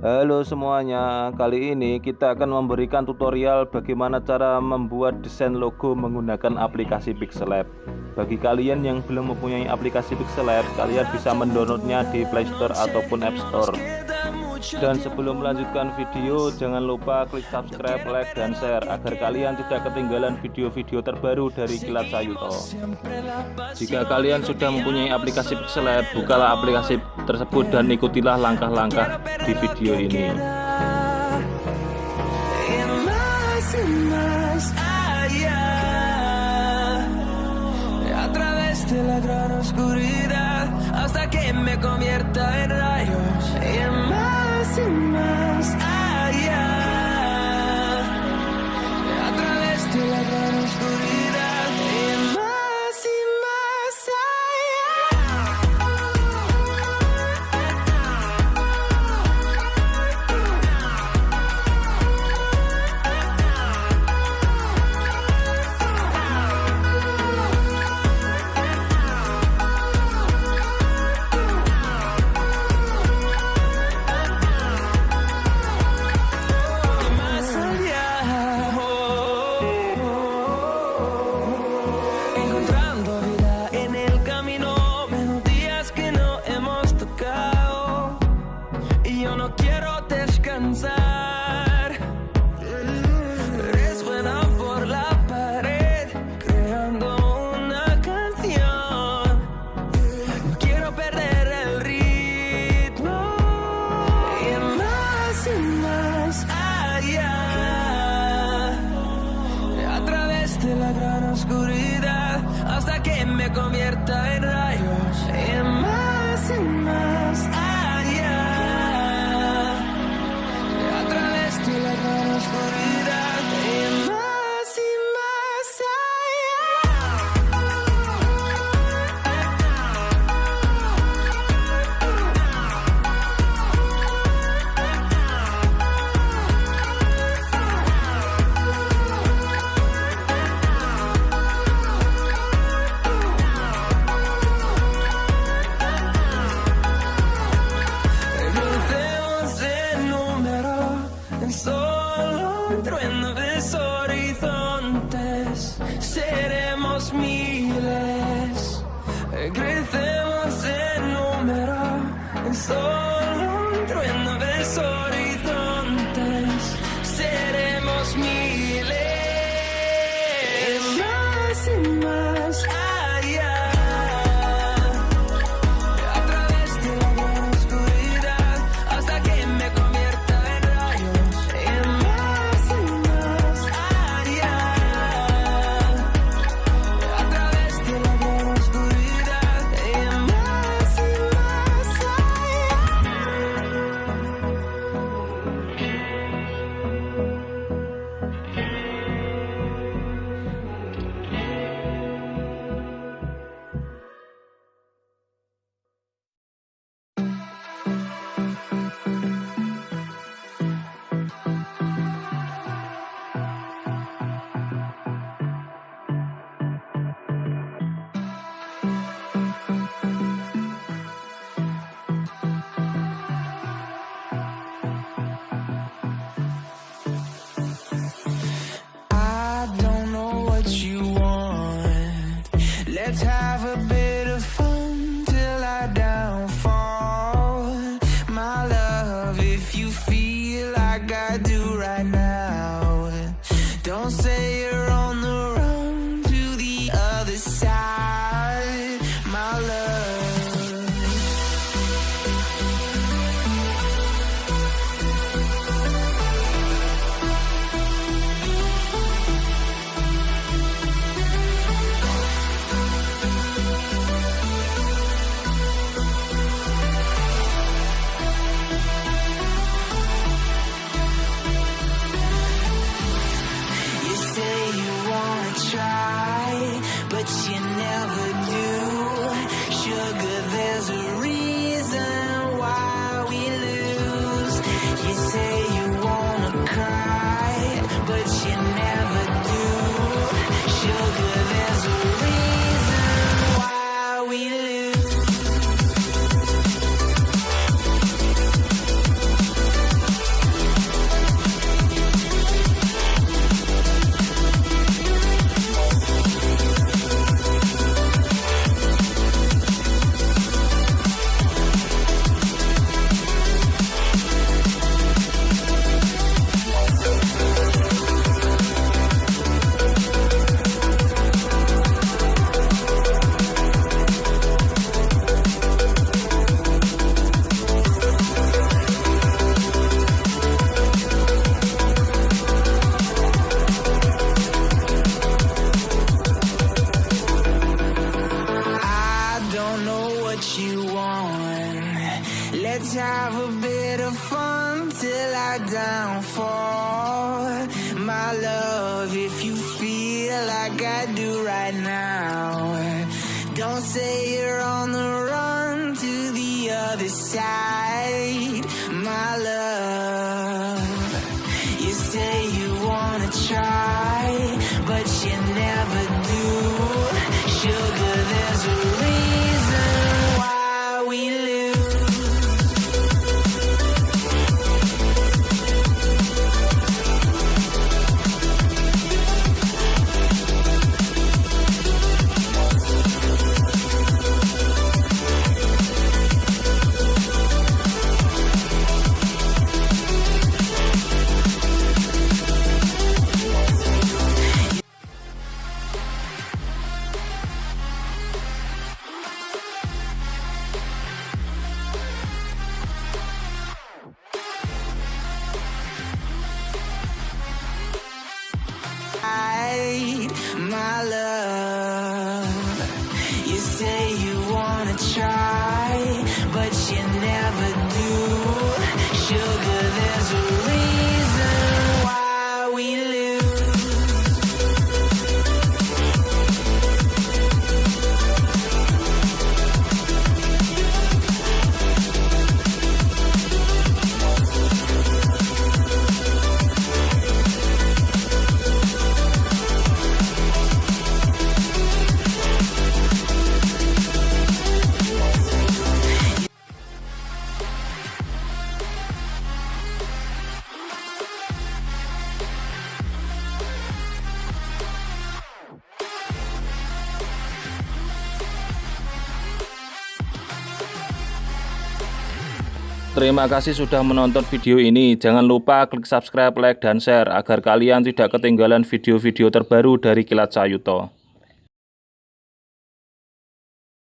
Halo semuanya, kali ini kita akan memberikan tutorial bagaimana cara membuat desain logo menggunakan aplikasi Pixellab. Bagi kalian yang belum mempunyai aplikasi Pixellab, kalian bisa mendownloadnya di Play Store ataupun App Store. Dan sebelum melanjutkan video, jangan lupa klik subscribe, like, dan share agar kalian tidak ketinggalan video-video terbaru dari Kilat Sayuto. Jika kalian sudah mempunyai aplikasi Pixellab, bukalah aplikasi tersebut dan ikutilah langkah-langkah di video ini. Hasta que me convierta en rayos y más allá, a través de la gran oscuridad y más crecemos en número, solo un trueno de horizontes, seremos miles, más y más allá, a través de la gran oscuridad, hasta que me convierta en rayos, más allá, a través de la gran oscuridad. my downfall. My love, if you feel like I do right now, don't say you're on the run to the other side. My love, you say you wanna try, but you never do. Sugar, there's a reason why we lose. My love, you say you wanna try, but you never do. Sugar, there's a reason why we lose. Terima kasih sudah menonton video ini. Jangan lupa klik subscribe, like, dan share agar kalian tidak ketinggalan video-video terbaru dari Kilat Sayuto.